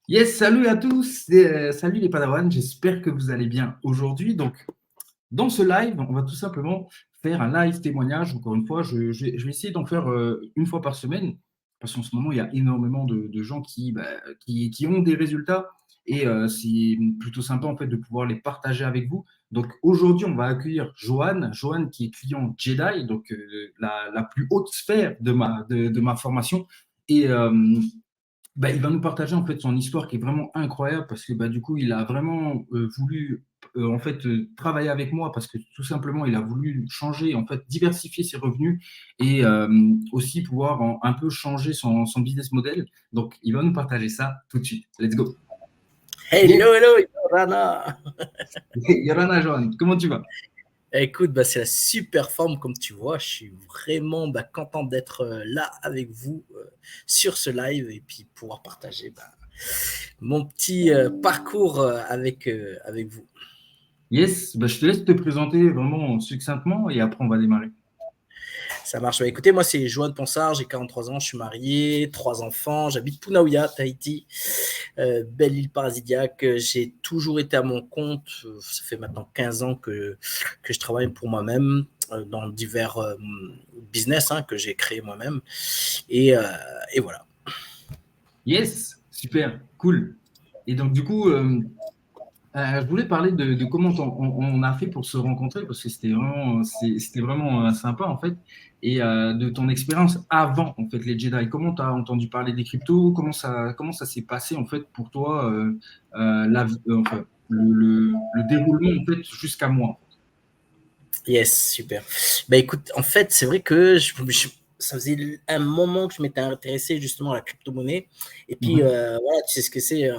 Yes, salut à tous, salut les Padawans, j'espère que vous allez bien aujourd'hui. Donc, dans ce live, on va tout simplement faire un live témoignage. Encore une fois, je vais essayer d'en faire une fois par semaine, parce qu'en ce moment, il y a énormément de gens qui ont des résultats et c'est plutôt sympa en fait de pouvoir les partager avec vous. Donc, aujourd'hui, on va accueillir Johan qui est client Jedi, donc la plus haute sphère de ma formation. Et il va nous partager en fait son histoire qui est vraiment incroyable parce que du coup il a vraiment voulu en fait travailler avec moi parce que tout simplement il a voulu changer en fait diversifier ses revenus et aussi pouvoir un peu changer son business model. Donc il va nous partager ça tout de suite. Let's go. Yes. Hello, Yorana. Yorana Johan, comment tu vas? Écoute, c'est la super forme comme tu vois. Je suis vraiment content d'être là avec vous sur ce live et puis pouvoir partager mon petit parcours avec vous. Yes, je te laisse te présenter vraiment succinctement et après on va démarrer. Ça marche. Écoutez, moi, c'est Johan Ponsard, j'ai 43 ans, je suis marié, 3 enfants, j'habite Punaouia, Tahiti, belle île paradisiaque. J'ai toujours été à mon compte. Ça fait maintenant 15 ans que je travaille pour moi-même dans divers business que j'ai créé moi-même. Et voilà. Yes, super, cool. Et donc du coup, je voulais parler de comment on a fait pour se rencontrer parce que c'était vraiment sympa en fait et de ton expérience avant en fait les Jedi. Comment tu as entendu parler des cryptos? Comment ça s'est passé en fait pour toi enfin, le déroulement en fait jusqu'à moi. Yes, super. Écoute, en fait, c'est vrai que ça faisait un moment que je m'étais intéressé justement à la crypto-monnaie. Et puis, voilà, tu sais ce que c'est,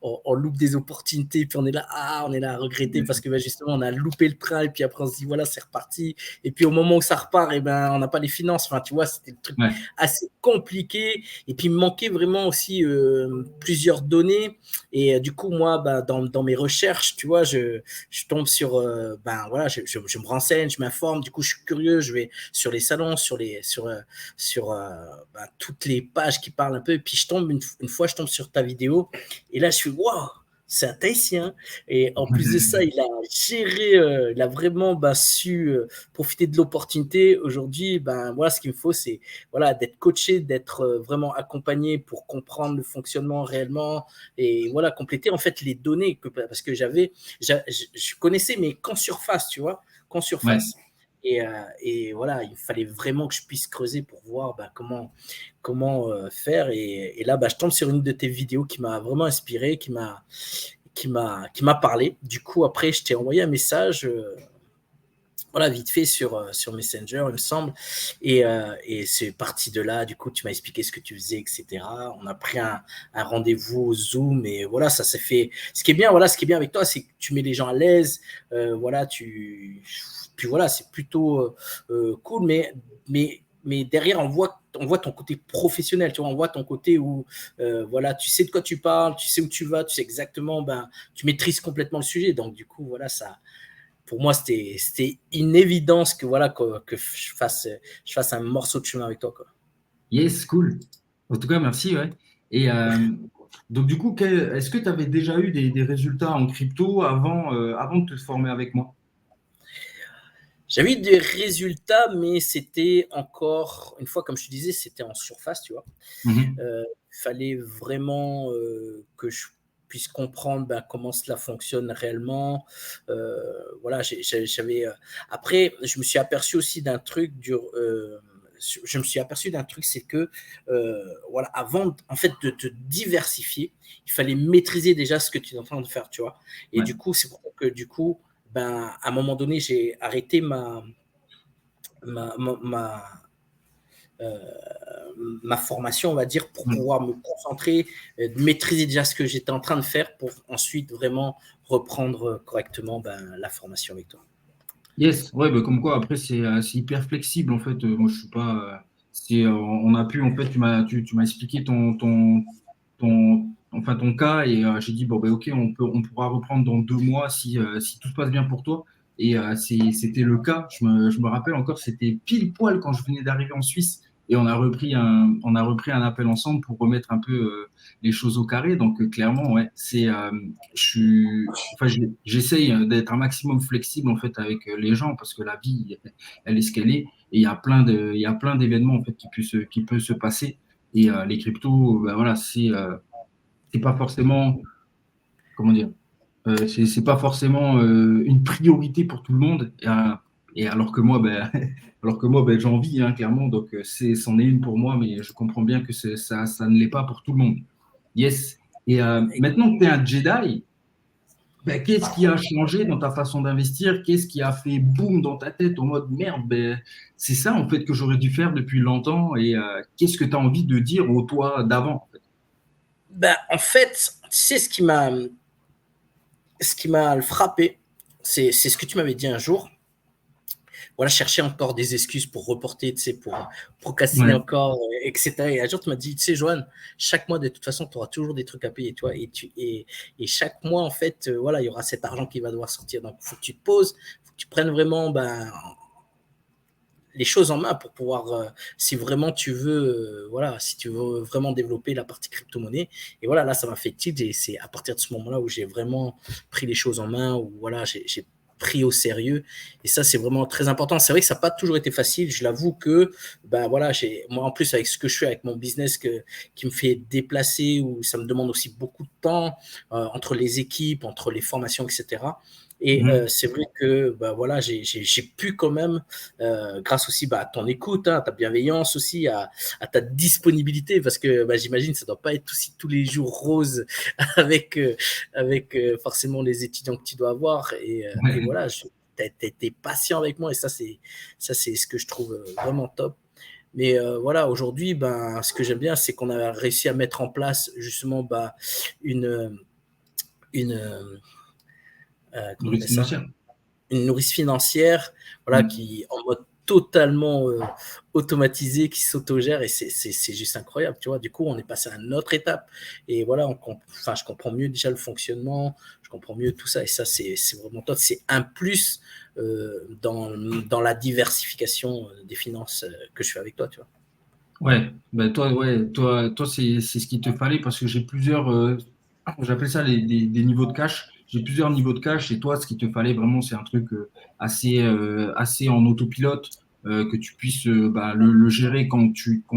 on loupe des opportunités, puis on est là à regretter parce que justement, on a loupé le train, et puis après, on se dit, voilà, c'est reparti. Et puis, au moment où ça repart, on n'a pas les finances. Enfin, tu vois, c'était le truc assez compliqué. Et puis, il me manquait vraiment aussi plusieurs données. Et du coup, moi, dans mes recherches, tu vois, je tombe sur, voilà, je me renseigne, je m'informe. Du coup, je suis curieux, je vais sur les salons, sur toutes les pages qui parlent un peu. Et puis, une fois, je tombe sur ta vidéo. Et là, je suis, waouh! C'est un Tahitien. Et en plus de ça, il a géré, il a vraiment su profiter de l'opportunité. Aujourd'hui, voilà, ce qu'il me faut, c'est voilà, d'être coaché, d'être vraiment accompagné pour comprendre le fonctionnement réellement et voilà, compléter en fait les données parce que je connaissais, mais qu'en surface, tu vois, qu'en surface. Ouais. Et voilà, il fallait vraiment que je puisse creuser pour voir comment faire. Et là, je tombe sur une de tes vidéos qui m'a vraiment inspiré, qui m'a parlé. Du coup, après, je t'ai envoyé un message, voilà, vite fait sur Messenger, il me semble. Et c'est parti de là. Du coup, tu m'as expliqué ce que tu faisais, etc. On a pris un rendez-vous au Zoom et voilà, ça s'est fait. Ce qui est bien avec toi, c'est que tu mets les gens à l'aise. Voilà, puis voilà, c'est plutôt cool. Mais derrière, on voit ton côté professionnel, tu vois, on voit ton côté où, voilà, tu sais de quoi tu parles, tu sais où tu vas, tu sais exactement, tu maîtrises complètement le sujet. Donc, du coup, voilà, ça, pour moi, c'était une évidence que, voilà, que je fasse un morceau de chemin avec toi, quoi. Yes, cool. En tout cas, merci. Ouais. Et donc, du coup, est-ce que tu avais déjà eu des résultats en crypto avant de te former avec moi? J'avais eu des résultats, mais c'était encore, une fois, comme je te disais, c'était en surface, tu vois. Mhm. Il fallait vraiment que puisse comprendre comment cela fonctionne réellement. Voilà, après, je me suis aperçu aussi d'un truc c'est que voilà, avant en fait de te diversifier, il fallait maîtriser déjà ce que tu es en train de faire, tu vois. Et Ouais. du coup, c'est pour ça que du coup, à un moment donné, j'ai arrêté ma, ma, ma, euh, ma formation, on va dire, pour Ouais. pouvoir me concentrer, maîtriser déjà ce que j'étais en train de faire pour ensuite vraiment reprendre correctement la formation avec toi. Yes, ouais, bah, comme quoi, après, c'est hyper flexible, en fait. Moi, je suis pas. On a pu, en fait, tu m'as expliqué enfin, ton cas, et j'ai dit, bon, bah, ok, on pourra reprendre dans 2 mois si tout se passe bien pour toi. Et c'était le cas. Je me rappelle encore, c'était pile poil quand je venais d'arriver en Suisse, et on a repris un appel ensemble pour remettre un peu les choses au carré. Donc, clairement, ouais, enfin, j'essaye d'être un maximum flexible en fait avec les gens parce que la vie, elle est ce qu'elle est et il y a plein d'événements en fait qui peuvent se passer et les cryptos, ben voilà, c'est pas forcément, comment dire, c'est pas forcément une priorité pour tout le monde et alors que moi, ben, ben, j'en vis hein, clairement, donc c'en est une pour moi, mais je comprends bien que ça ne l'est pas pour tout le monde. Yes. Et maintenant que tu es un Jedi, ben, qu'est-ce qui a changé dans ta façon d'investir? Qu'est-ce qui a fait boum dans ta tête en mode merde, ben, c'est ça en fait que j'aurais dû faire depuis longtemps et qu'est-ce que tu as envie de dire au toi d'avant en fait? En fait, tu sais ce qui m'a frappé, c'est ce que tu m'avais dit un jour. Voilà, chercher encore des excuses pour reporter, tu sais, pour procrastiner Ouais, encore, etc. Et un jour, tu m'as dit, tu sais, Johan, chaque mois, de toute façon, tu auras toujours des trucs à payer, toi. Et chaque mois, en fait, voilà, il y aura cet argent qui va devoir sortir. Donc, il faut que tu te poses, il faut que tu prennes vraiment les choses en main pour pouvoir, si vraiment tu veux, voilà, si tu veux vraiment développer la partie crypto-monnaie. Et voilà, là, ça m'a fait tilt. Et c'est à partir de ce moment-là où j'ai vraiment pris les choses en main, où voilà, j'ai pris au sérieux. Et ça, c'est vraiment très important. C'est vrai que ça n'a pas toujours été facile. Je l'avoue que, voilà, moi, en plus, avec ce que je fais, avec mon business qui me fait déplacer, où ça me demande aussi beaucoup de temps entre les équipes, entre les formations, etc. Et mhm. c'est vrai que voilà, j'ai pu quand même, grâce aussi à ton écoute, hein, à ta bienveillance aussi, à ta disponibilité, parce que j'imagine que ça ne doit pas être aussi tous les jours rose avec, forcément les étudiants que tu dois avoir. Et Ouais, voilà, tu as été patient avec moi et ça, c'est ce que je trouve vraiment top. Mais voilà, aujourd'hui, ce que j'aime bien, c'est qu'on a réussi à mettre en place justement une, une comment on appelle risque ça, financière. une nourrice financière, voilà, Mm. qui en mode totalement automatisé, qui s'autogère et c'est juste incroyable, tu vois. Du coup, on est passé à une autre étape et voilà, je comprends mieux déjà le fonctionnement, je comprends mieux tout ça et ça, c'est vraiment top. C'est un plus dans la diversification des finances que je fais avec toi, tu vois. Ouais, ben toi, ouais, toi, c'est ce qu'il te fallait parce que j'ai plusieurs, j'appelle ça des niveaux de cash. J'ai plusieurs niveaux de cash et toi, ce qu'il te fallait vraiment, c'est un truc assez en autopilote, que tu puisses bah, le gérer quand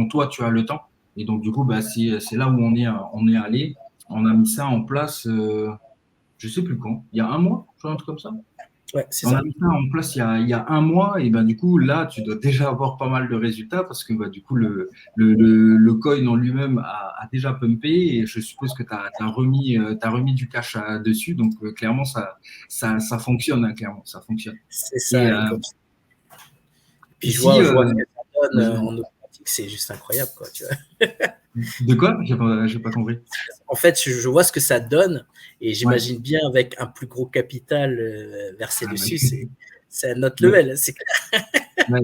toi tu as le temps. Et donc du coup, bah, c'est là où on est allé. On a mis ça en place, je sais plus quand, il y a un mois, je crois, un truc comme ça. Ouais, c'est On a ça. mis ça en place il y a un mois et ben du coup là tu dois déjà avoir pas mal de résultats parce que bah, du coup le coin en lui-même a déjà pumpé et je suppose que tu as remis du cash dessus donc clairement ça fonctionne hein, clairement ça fonctionne. C'est Et ça. Et puis ici je vois ce que ça donne vas-y, en vas-y. automatique, c'est juste incroyable, quoi, tu vois. De quoi? J'ai pas compris. En fait, je vois ce que ça donne et Ouais. j'imagine bien avec un plus gros capital versé Ah, dessus, ouais. c'est un autre Ouais. level. C'est clair. Ouais,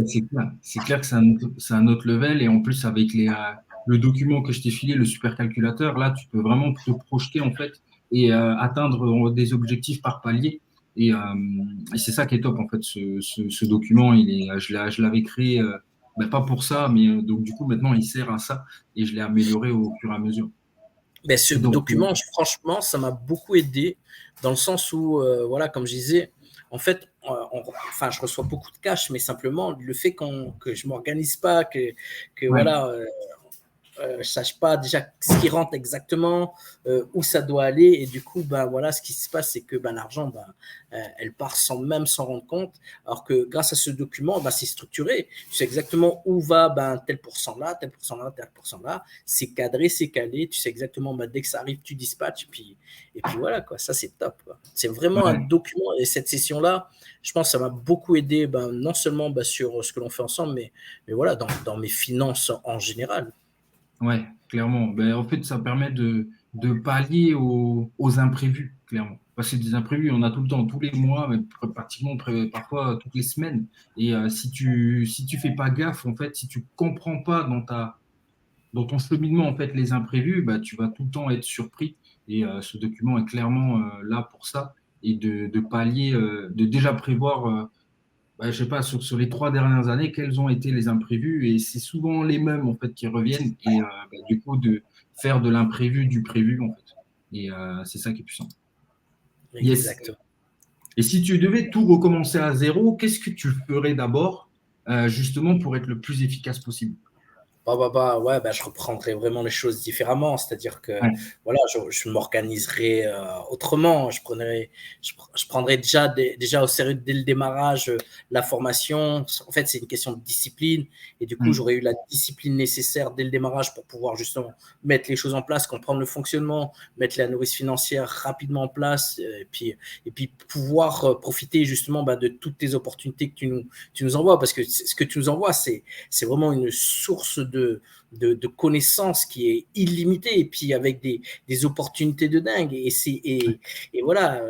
c'est clair que c'est un autre level et en plus avec le document que je t'ai filé, le supercalculateur, là tu peux vraiment te projeter en fait et atteindre des objectifs par palier et c'est ça qui est top en fait ce document je l'avais créé ben, pas pour ça mais donc du coup maintenant il sert à ça et je l'ai amélioré au fur et à mesure. Mais ce Et donc document, franchement, ça m'a beaucoup aidé dans le sens où, voilà, comme je disais, en fait, enfin, je reçois beaucoup de cash, mais simplement le fait que je m'organise pas, que ouais, voilà, sache pas déjà ce qui rentre exactement, où ça doit aller. Et du coup, ben, voilà, ce qui se passe, c'est que ben, l'argent, ben, elle part sans même s'en rendre compte. Alors que grâce à ce document, ben, c'est structuré. Tu sais exactement où va ben, tel pourcent là, tel pourcent là, tel pourcent là. C'est cadré, c'est calé. Tu sais exactement, ben, dès que ça arrive, tu dispatches. Et puis voilà, quoi. Ça, c'est top, quoi. C'est vraiment un Ouais, document. Et cette session-là, je pense que ça m'a beaucoup aidé, ben, non seulement ben, sur ce que l'on fait ensemble, mais voilà, dans mes finances en général. ouais, clairement. Ben, en fait, ça permet de pallier aux imprévus, clairement. Parce que des imprévus, on a tout le temps, tous les mois, mais pratiquement parfois toutes les semaines. Et si tu fais pas gaffe, en fait, si tu comprends pas dans ton cheminement, en fait, les imprévus, bah, tu vas tout le temps être surpris. Et ce document est clairement là pour ça et de pallier, de déjà prévoir, bah, je sais pas, sur les 3 dernières années, quels ont été les imprévus. Et c'est souvent les mêmes, en fait, qui reviennent. Et bah, du coup, de faire de l'imprévu du prévu, en fait. Et c'est ça qui est puissant. Yes. Exactement. Et si tu devais tout recommencer à zéro, qu'est-ce que tu ferais d'abord, justement, pour être le plus efficace possible? Ouais, bah, je reprendrai vraiment les choses différemment. C'est-à-dire que Ouais, voilà, je m'organiserai autrement. Je prendrai déjà au sérieux dès le démarrage la formation. En fait, c'est une question de discipline. Et du coup, mm, j'aurais eu la discipline nécessaire dès le démarrage pour pouvoir justement mettre les choses en place, comprendre le fonctionnement, mettre la nourrice financière rapidement en place, et puis pouvoir profiter justement bah, de toutes les opportunités que tu nous envoies. Parce que ce que tu nous envoies, c'est vraiment une source de connaissances qui est illimitée et puis avec des opportunités de dingue. Et voilà,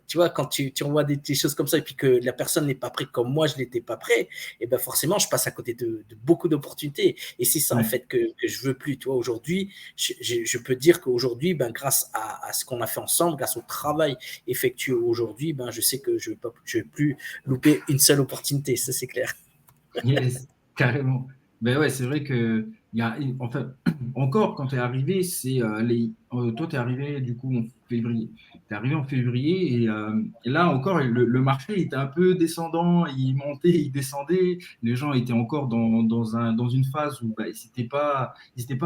tu vois, quand tu envoies des choses comme ça et puis que la personne n'est pas prête comme moi, je n'étais pas prêt, et ben forcément, je passe à côté de beaucoup d'opportunités. Et c'est ça, en ouais. fait, que je veux plus. Tu vois, aujourd'hui, je peux dire qu'aujourd'hui, ben, grâce à ce qu'on a fait ensemble, grâce au travail effectué aujourd'hui, ben, je sais que je ne vais plus louper une seule opportunité. Ça, c'est clair. Yes, carrément. Ben ouais, c'est vrai que enfin, encore quand tu es arrivé, toi tu es arrivé du coup en février. Tu es arrivé en février et là encore le marché était un peu descendant, il montait, il descendait. Les gens étaient encore dans une phase où bah, ils s'étaient pas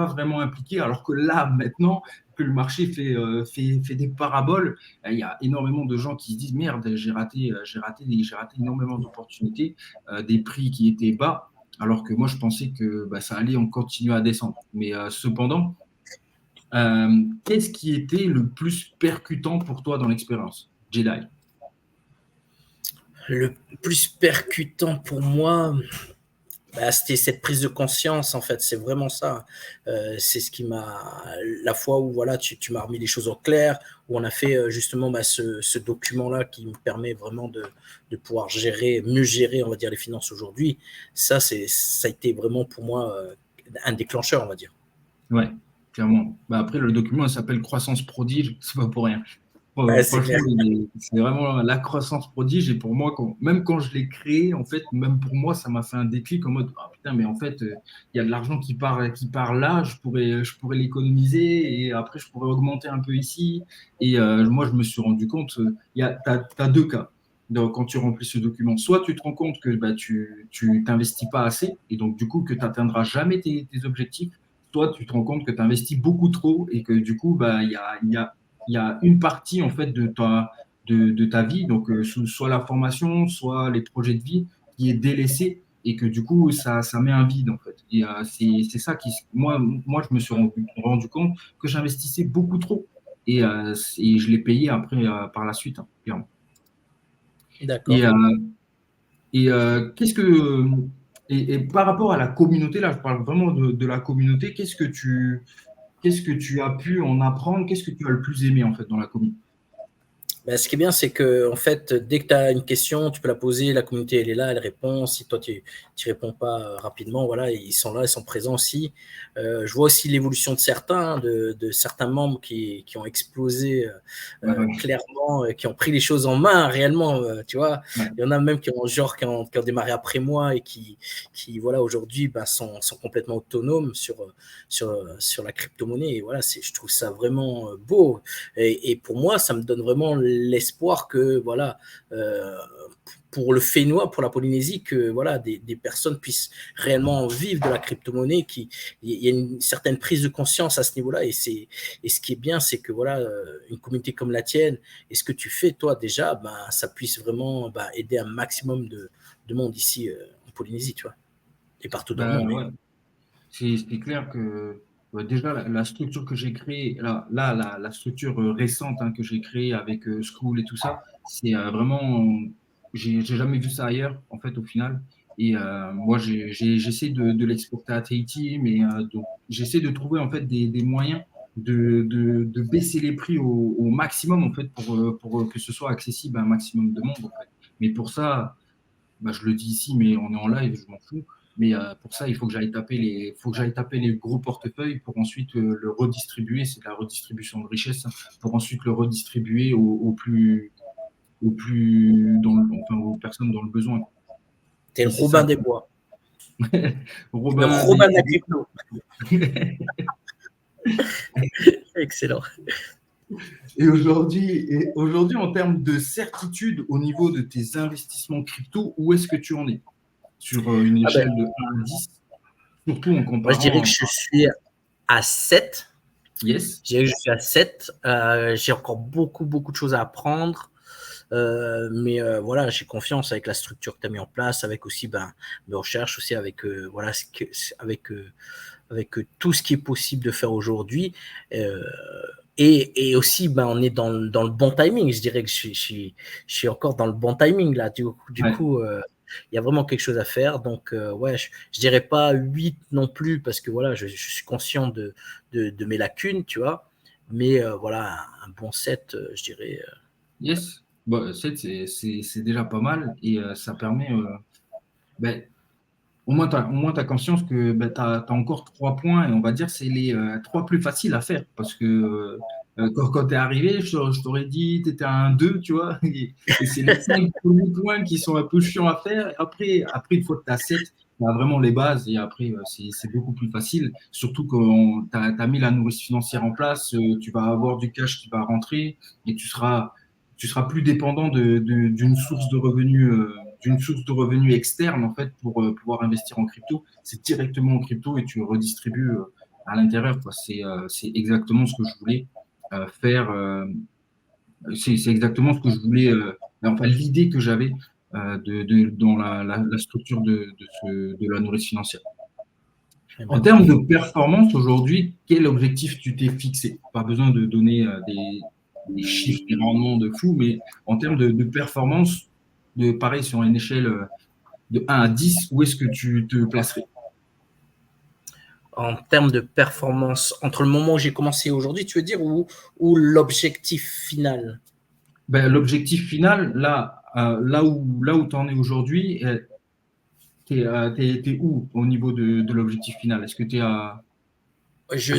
vraiment impliqués, alors que là maintenant que le marché fait des paraboles, il y a énormément de gens qui se disent merde, j'ai raté énormément d'opportunités, des prix qui étaient bas, alors que moi, je pensais que bah, ça allait en continuer à descendre. Mais cependant, qu'est-ce qui était le plus percutant pour toi dans l'expérience, Jedi? Le plus percutant pour moi, bah, c'était cette prise de conscience, en fait. C'est vraiment ça. C'est ce qui m'a. La fois où voilà, tu m'as remis les choses au clair, où on a fait justement bah, ce document-là qui me permet vraiment de pouvoir mieux gérer, on va dire, les finances aujourd'hui. Ça a été vraiment pour moi un déclencheur, on va dire. Ouais, clairement. Bah, après, le document il s'appelle Croissance prodige, c'est pas pour rien. Ouais, c'est Franchement, clair. c'est vraiment la croissance prodige. Et pour moi, même quand je l'ai créé, en fait, même pour moi, ça m'a fait un déclic en mode, ah, putain, mais en fait, il y a de l'argent qui part là, je pourrais l'économiser et après, je pourrais augmenter un peu ici. Et moi, je me suis rendu compte, t'as deux cas. Donc, quand tu remplis ce document, soit tu te rends compte que bah, tu t'investis pas assez et donc, du coup, que tu n'atteindras jamais tes objectifs, soit tu te rends compte que tu investis beaucoup trop et que du coup, bah, il y a une partie en fait de ta vie, donc soit la formation, soit les projets de vie, qui est délaissée et que du coup, ça met un vide en fait. Et c'est ça moi, je me suis rendu compte que j'investissais beaucoup trop et je l'ai payé après par la suite, hein, clairement. Et, D'accord. euh, et et par rapport à la communauté, là, je parle vraiment de la communauté, qu'est-ce que tu as pu en apprendre? Qu'est-ce que tu as le plus aimé en fait dans la communauté? Ben, ce qui est bien, c'est que en fait, dès que tu as une question, tu peux la poser, la communauté elle est là, elle répond. Si toi tu réponds pas rapidement, voilà, ils sont là, ils sont présents aussi. Je vois aussi l'évolution de certains, hein, de certains membres qui ont explosé Ouais, ouais, clairement, qui ont pris les choses en main réellement. Tu vois, ouais. il y en a même qui ont démarré après moi et qui voilà aujourd'hui ben, sont complètement autonomes sur la crypto-monnaie. Et voilà, je trouve ça vraiment beau. Et pour moi, ça me donne vraiment l'espoir que voilà, pour le Fénois, pour la Polynésie, que voilà, des personnes puissent réellement vivre de la crypto-monnaie, il y a une certaine prise de conscience à ce niveau-là. Et ce qui est bien, c'est que voilà, une communauté comme la tienne, et ce que tu fais, toi, déjà, ben, ça puisse vraiment aider un maximum de monde ici en Polynésie, tu vois, et partout dans le monde. Ouais. C'est clair que déjà la structure que j'ai créée, la structure récente que j'ai créée avec School et tout ça, c'est vraiment, j'ai jamais vu ça ailleurs en fait au final. Et moi j'essaie de l'exporter à Tahiti, mais donc j'essaie de trouver en fait des moyens de baisser les prix au maximum en fait pour que ce soit accessible à un maximum de monde en fait. Mais pour ça, je le dis ici, mais on est en live, je m'en fous. Mais pour ça, il faut que j'aille taper les gros portefeuilles pour ensuite le redistribuer. C'est de la redistribution de richesse, pour ensuite le redistribuer aux personnes dans le besoin. T'es le Robin des Bois. Robin le Robin de la crypto. Excellent. Et aujourd'hui, en termes de certitude au niveau de tes investissements crypto, où est-ce que tu en es sur une échelle de 1 à 10, surtout en comparant. Moi, je dirais que je suis à 7. Yes. Je dirais que je suis à 7. J'ai encore beaucoup de choses à apprendre. Mais voilà, j'ai confiance avec la structure que tu as mis en place, avec aussi mes recherches, aussi avec voilà, avec tout ce qui est possible de faire aujourd'hui. Et aussi, on est dans le bon timing. Je dirais que je suis encore dans le bon timing là. Du coup, il y a vraiment quelque chose à faire. Donc, ouais, je dirais pas 8 non plus, parce que voilà, je suis conscient de mes lacunes, tu vois. Mais voilà, un bon 7, je dirais. Yes. 7, c'est déjà pas mal, et ça permet. Au moins, tu as conscience que tu as encore 3 points, et on va dire c'est les 3 plus faciles à faire. Parce que quand tu es arrivé, je t'aurais dit tu étais à un 2, tu vois. Et c'est les 5 premiers points qui sont un peu chiants à faire. Après une fois que tu as 7, tu as vraiment les bases, et après, c'est beaucoup plus facile. Surtout quand tu as mis la nourrice financière en place, tu vas avoir du cash qui va rentrer, et tu seras plus dépendant d'une source de revenus. D'une source de revenus externe en fait pour pouvoir investir en crypto. C'est directement en crypto et tu redistribues à l'intérieur. C'est exactement ce que je voulais faire. C'est exactement ce que je voulais, enfin l'idée que j'avais dans la structure de la nourrice financière. En termes de performance aujourd'hui, quel objectif tu t'es fixé? Pas besoin de donner des chiffres, des rendements de fou, mais en termes de performance, pareil, sur une échelle de 1 à 10, où est-ce que tu te placerais? En termes de performance, entre le moment où j'ai commencé aujourd'hui, tu veux dire, ou l'objectif final? L'objectif final, là où tu en es aujourd'hui, t'es où au niveau de l'objectif final? Est-ce que tu es à... Je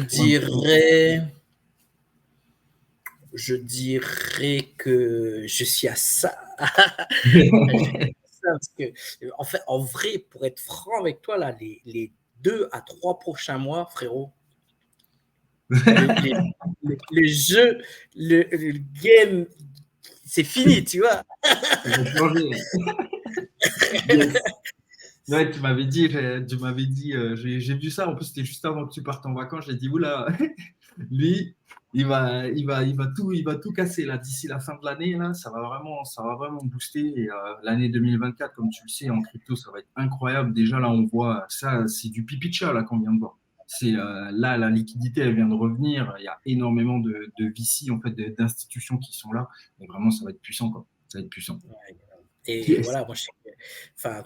dirais que je suis à ça. Parce que, en vrai, pour être franc avec toi, là, les 2 à 3 prochains mois, frérot, le jeu, le game, c'est fini, tu vois. Yes. Ouais, tu m'avais dit, j'ai vu ça. En plus, c'était juste avant que tu partes en vacances. J'ai dit, oula, lui, il va tout casser là d'ici la fin de l'année. Là, ça va vraiment booster. Et l'année 2024, comme tu le sais, en crypto, ça va être incroyable. Déjà là, on voit ça, c'est du pipi de chat là qu'on vient de voir. C'est là, la liquidité, elle vient de revenir. Il y a énormément de VC, en fait, d'institutions qui sont là. Et vraiment, ça va être puissant, quoi. Ça va être puissant. Et yes. Voilà, moi, je sais que, enfin,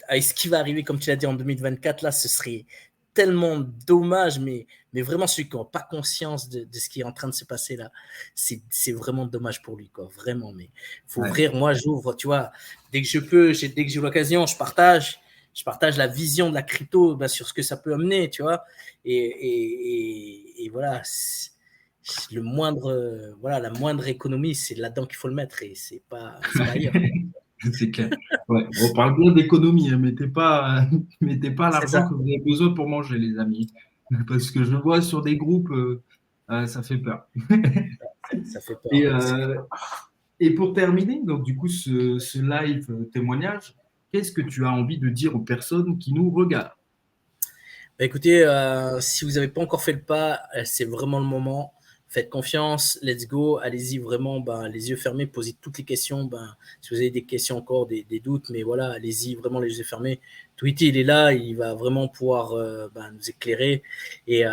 avec ce qui va arriver, comme tu l'as dit, en 2024, là, ce serait tellement dommage, mais vraiment, celui qui n'a pas conscience de ce qui est en train de se passer là, c'est vraiment dommage pour lui, quoi, vraiment. Mais il faut ouvrir, moi, j'ouvre, tu vois, dès que je peux, dès que j'ai l'occasion, je partage la vision de la crypto sur ce que ça peut amener, tu vois, et voilà, la moindre économie, c'est là-dedans qu'il faut le mettre, et c'est pas ailleurs. C'est clair. Ouais. On parle bien d'économie, mettez pas l'argent que vous avez besoin pour manger, les amis. Parce que je vois sur des groupes, ça fait peur. Ça fait peur. Et pour terminer, donc du coup, ce live témoignage, qu'est-ce que tu as envie de dire aux personnes qui nous regardent? Bah, écoutez, si vous n'avez pas encore fait le pas, c'est vraiment le moment. Faites confiance, let's go, allez-y vraiment, ben, les yeux fermés, posez toutes les questions. Ben, si vous avez des questions encore, des doutes, mais voilà, allez-y vraiment les yeux fermés. Tweety, il est là, il va vraiment pouvoir ben, nous éclairer. Et, euh,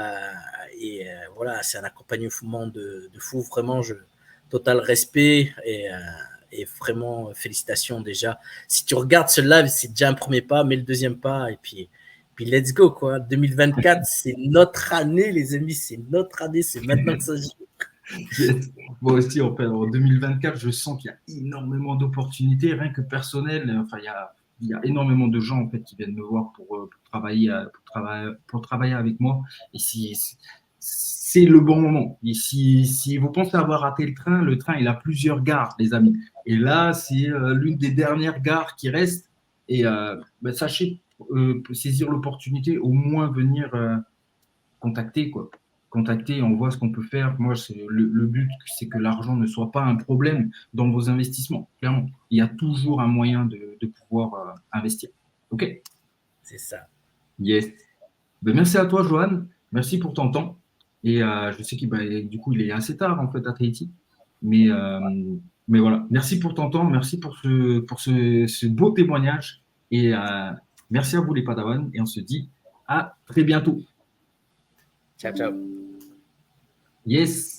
voilà, c'est un accompagnement de fou, vraiment, total respect et vraiment félicitations déjà. Si tu regardes ce live, c'est déjà un premier pas, mais le deuxième pas, et puis let's go, quoi. 2024, c'est notre année, les amis, c'est notre année, c'est maintenant que ça se joue. Moi aussi, en fait, en 2024, je sens qu'il y a énormément d'opportunités, rien que personnel. Enfin, il y a énormément de gens en fait qui viennent me voir pour travailler avec moi. Et c'est le bon moment. Et si vous pensez avoir raté le train, il a plusieurs gares, les amis. Et là, c'est l'une des dernières gares qui reste. Et ben, sachez saisir l'opportunité, au moins venir contacter, quoi. Contacter, on voit ce qu'on peut faire. Moi, le but, c'est que l'argent ne soit pas un problème dans vos investissements. Clairement, il y a toujours un moyen de pouvoir investir. OK? C'est ça. Yes. Ben, merci à toi, Johan. Merci pour ton temps. Et je sais qu'il du coup, il est assez tard en fait à Tahiti. Mais, euh, mais voilà. Merci pour ton temps. Merci pour ce beau témoignage. Et merci à vous, les Padawans. Et on se dit à très bientôt. Ciao, ciao. Yes.